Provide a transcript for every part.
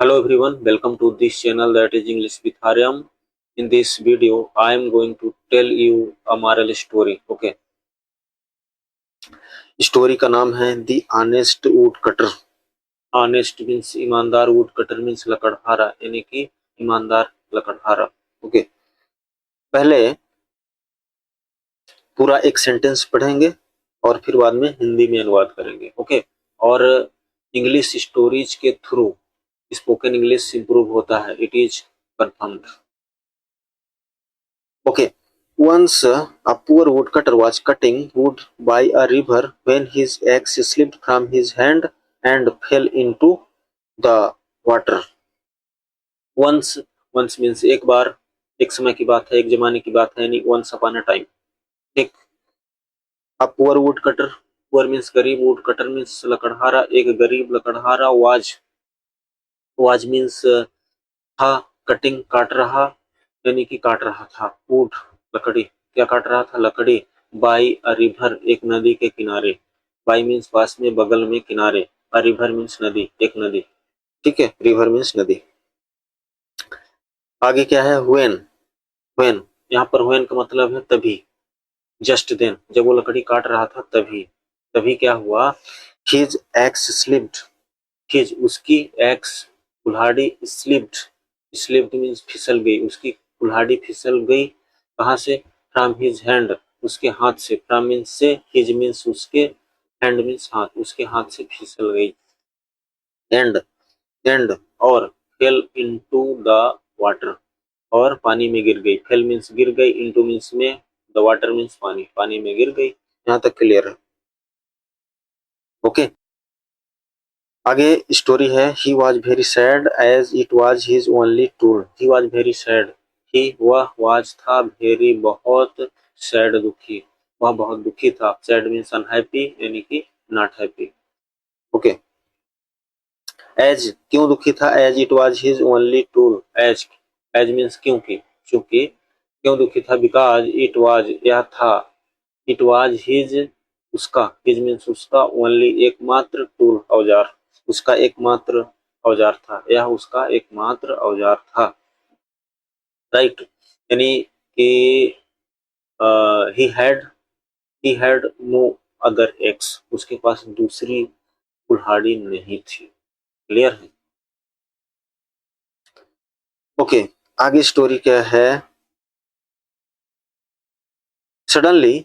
Hello everyone, welcome to this channel that is English with Haryam. In this video, I am going to tell you a moral story. Okay, story का नाम है the honest would cutter. Honest means ईमानदार, would cutter means लकड़हारा, यानी कि ईमानदार लकड़हारा। Okay, पहले पूरा एक सेंटेंस पढ़ेंगे और फिर बाद में हिंदी में अनुवाद करेंगे। ओके, और इंग्लिश स्टोरीज के थ्रू स्पोकन इंग्लिश इंप्रूव होता है, it is confirmed. Okay, once a poor woodcutter was cutting wood by a river when his axe slipped from his hand and fell into the water. Once, once means एक बार, एक समय की बात है, एक जमाने की बात है, यानी once upon a time। ठीक, a poor woodcutter, poor means गरीब, woodcutter means लकड़हारा, एक गरीब लकड़हारा, was means था, कटिंग काट रहा, यानी कि काट रहा था, वुड लकड़ी, क्या काट रहा था? लकड़ी। बाई अ रिवर, एक नदी के किनारे। बाई मीन्स पास में, बगल में, किनारे। अ रिवर मीन्स नदी, एक नदी। ठीक है, रिवर मीन्स नदी। आगे क्या है? व्हेन, व्हेन यहाँ पर व्हेन का मतलब है तभी, जस्ट देन, जब वो लकड़ी काट रहा था तभी। तभी क्या हुआ? हिज एक्स स्लिप्ड, हिज उसकी एक्स कुल्हाड़ी स्लिप्ड, स्लिप्ड मीन्स फिसल गई, उसकी कुल्हाड़ी फिसल गई। कहाँ से? फ्रॉम हिज हैंड, उसके हाथ से। फ्रॉम मीन्स से, हिज मीन्स उसके, हैंड मीन्स हाथ, उसके हाथ से फिसल गई। एंड, एंड और फेल इनटू द वाटर, और पानी में गिर गई। फेल मीन्स गिर गई, इनटू मीन्स में, द वाटर मीन्स पानी, पानी में गिर गई। यहाँ तक क्लियर है? ओके, आगे स्टोरी है। He was very sad as it was his only tool. He was very sad, he वह, वाज था, वेरी बहुत, सैड दुखी, वह बहुत दुखी था। सैड मीन्स अनहैप्पी, यानी कि नॉट हैप्पी। ओके, एज क्यों दुखी था? As it was his only tool. As, as means क्योंकि, चूंकि। क्यों दुखी था? बिकॉज इट वॉज, यह था, इट वॉज हिज, उसका, हिज मीन्स उसका, ओनली एकमात्र, टूल औजार, उसका एकमात्र औजार था, यह उसका एकमात्र औजार था। राइट, यानी कि he had no other axe, उसके पास दूसरी कुल्हाड़ी नहीं थी। क्लियर है? ओके, आगे स्टोरी क्या है? Suddenly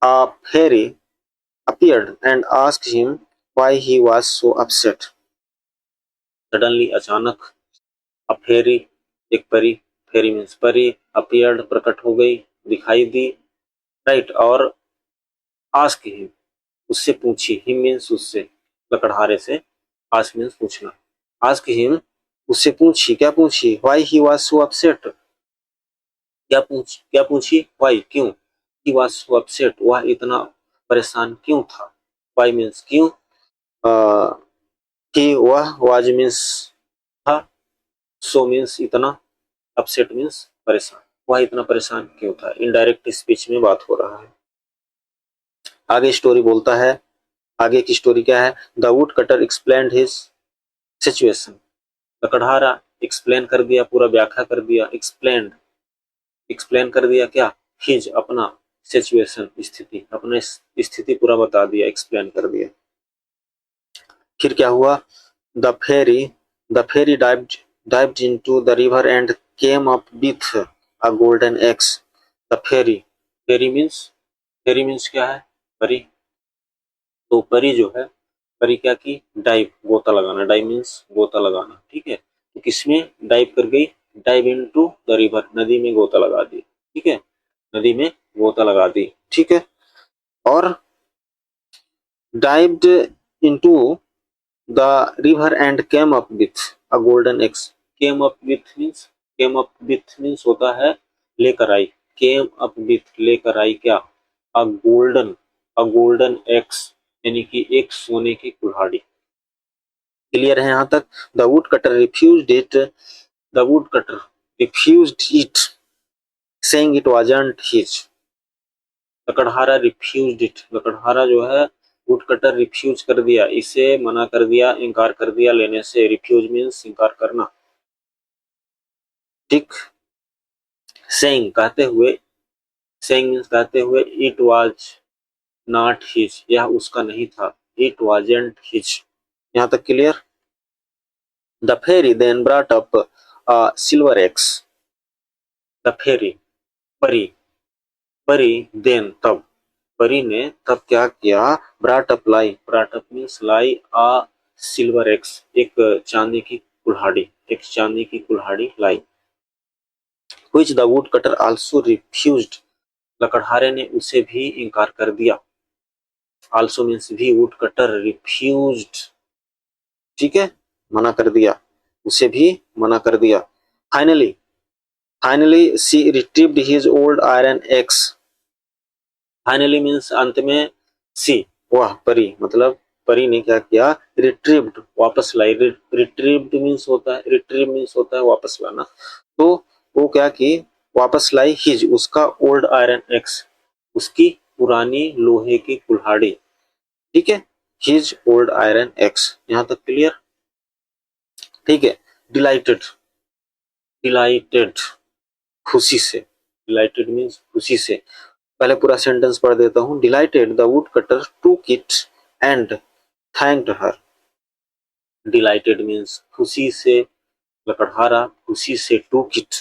a fairy appeared and asked him why he was so upset. Suddenly अचानक, अ फेरी एक परी, फेरी मीन्स परी, अपीयर्ड प्रकट हो गई, दिखाई दी। राइट, और आस्क हिम, उससे पूछी, हिम मीन्स उससे, लकड़हारे से, आस्क मीन्स पूछना। आस्क हिम, उससे पूछी, क्या पूछी? Why he was so upset, क्या पूछी? व्हाई, क्यों? ही वाज सो अपसेट, वह इतना परेशान क्यों था? व्हाई मीन्स क्यों, ही वह, वाज मीन्स था, सो मीन्स इतना, अपसेट मीन्स परेशान, वह इतना परेशान क्यों था? इनडायरेक्ट स्पीच में बात हो रहा है। आगे स्टोरी बोलता है, आगे की स्टोरी क्या है? The woodcutter explained his situation. लकड़हारा एक्सप्लेन कर दिया, पूरा व्याख्या कर दिया, एक्सप्लेन्ड, एक्सप्लेन कर दिया क्या? हिज, अपना, सिचुएशन, स्थिति, अपने स्थिति पूरा बता दिया, एक्सप्लेन कर दिया। फिर क्या हुआ? The fairy, the fairy dived into the river and came up with a golden axe. The fairy, fairy means, fairy means क्या है? परी। तो परी जो है, परी क्या की? डाइव, गोता लगाना, डाइव मीन्स गोता लगाना। ठीक है, तो किसमें डाइव कर गई? डाइव इनटू द रिवर, नदी में गोता लगा दी। ठीक है, नदी में गोता लगा दी। ठीक है, और dived into the river and came up with a golden axe. Came up with means, came up with means होता है लेकर आई। came up with, लेकर आई क्या? a golden, a golden axe, यानी कि एक सोने की कुल्हाड़ी। क्लियर है यहाँ तक? the woodcutter refused it, the woodcutter refused it saying it wasn't his। लकड़हारा refused it, लकड़हारा जो है वुड कटर रिफ्यूज कर दिया, इसे मना कर दिया, इनकार कर दिया लेने से। रिफ्यूज मीन्स इनकार करना, ठीक। सेइंग कहते हुए, सेइंग मीन्स कहते हुए। इट वाज नॉट हिज, यह उसका नहीं था। It wasn't his. यहां तक clear. The fairy then brought up silver axe. The fairy, परी, परी देन तब, परी ने तब क्या किया, ब्रॉट अप लाई, ब्रॉट अप मीन्स लाई, अ सिल्वर एक्स, एक चांदी की कुल्हाड़ी, एक चांदी की कुल्हाड़ी लाई। Which the woodcutter also refused, लकड़हारे ने उसे भी इनकार कर दिया। आल्सो मीन्स भी, वुड कटर रिफ्यूज्ड, ठीक है, मना कर दिया, उसे भी मना कर दिया। Finally, finally she retrieved his old iron axe. Finally means अंत में, सी वह परी, मतलब परी ने क्या किया, रिट्रीव्ड वापस लाई। रिट्रीव्ड मीन्स होता है, रिट्रीव मीन्स होता है वापस लाना। तो वो क्या की, वापस लाई हिज, उसका ओल्ड आयरन एक्स, उसकी पुरानी लोहे की कुल्हाड़ी, ठीक है। हिज ओल्ड आयरन एक्स, यहां तक क्लियर, ठीक है। डिलाइटेड, डिलाइटेड खुशी से, डिलाइटेड मीन्स खुशी से। पहले पूरा सेंटेंस पढ़ देता हूं। डिलाइटेड द वुड कटर टूक it and thanked her. Dilated means खुशी से, लकड़हारा खुशी से, टूक इट,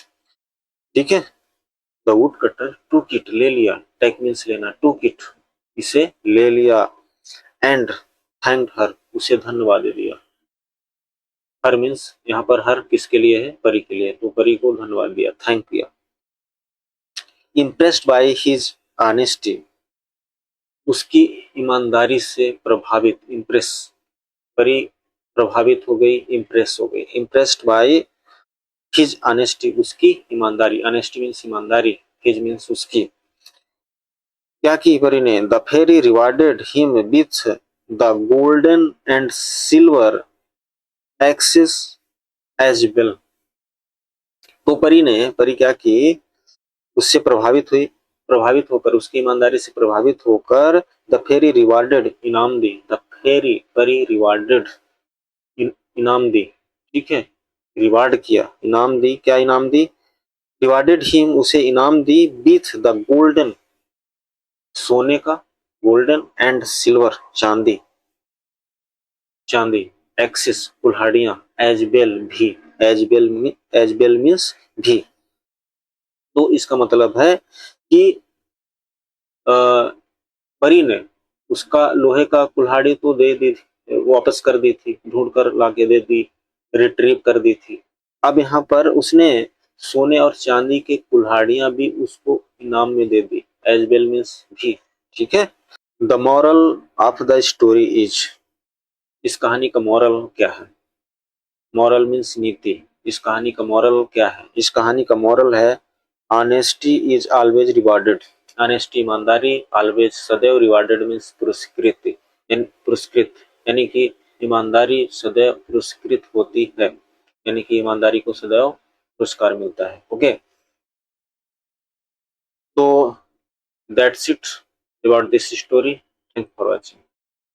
ठीक है। द वुड कटर टूक इट, ले लिया, टेक मीन्स लेना, टूक इट इसे ले लिया, एंड थैंक्ड हर उसे धन्यवाद दे दिया। हर मीन्स यहाँ पर हर किसके लिए है, परी के लिए, तो परी को धन्यवाद दिया, थैंक दिया। इम्प्रेस्ड बाय हिज ऑनेस्टी, उसकी ईमानदारी से प्रभावित, इम्प्रेस, परी प्रभावित हो गई, इम्प्रेस हो गई। इम्प्रेस्ड बाय हिज ऑनेस्टी, उसकी ईमानदारी, ऑनेस्टी मीन्स ईमानदारी, हिज मीन्स उसकी। क्या की परी ने, the fairy rewarded him with the golden and silver axes as well. तो परी क्या की, उससे प्रभावित हुई, प्रभावित होकर, उसकी ईमानदारी से प्रभावित होकर, द फेरी रिवार्डेड इनाम दी, द फेरी परी रिवार्डेड इनाम दी, ठीक है, रिवार्ड किया, इनाम दी, क्या इनाम दी, रिवार्डेड हिम उसे इनाम दी, विथ द गोल्डन सोने का, गोल्डन एंड सिल्वर चांदी, चांदी, एक्सिस कुल्हाड़ियां, एज बेल भी, एज बेल मीन्स भी। तो इसका मतलब है कि परी ने उसका लोहे का कुल्हाड़ी तो दे दी, वापस कर दी थी, ढूंढ कर लाके दे दी, रिट्रीव कर दी थी। अब यहाँ पर उसने सोने और चांदी के कुल्हाड़ियां भी उसको इनाम में दे दी, एज वेल मीन्स भी, ठीक है। The moral of the story is, इस कहानी का मॉरल क्या है, मॉरल मीन्स नीति। इस कहानी का मॉरल क्या है, इस कहानी का मॉरल है, honesty is always rewarded, honesty ईमानदारी, ऑलवेज सदैव, रिवार्डेड मीन्स पुरस्कृत, पुरस्कृत, यानी कि ईमानदारी सदैव पुरस्कृत होती है, यानी कि ईमानदारी को सदैव पुरस्कार मिलता है। ओके, तो that's it about this story, thank for watching.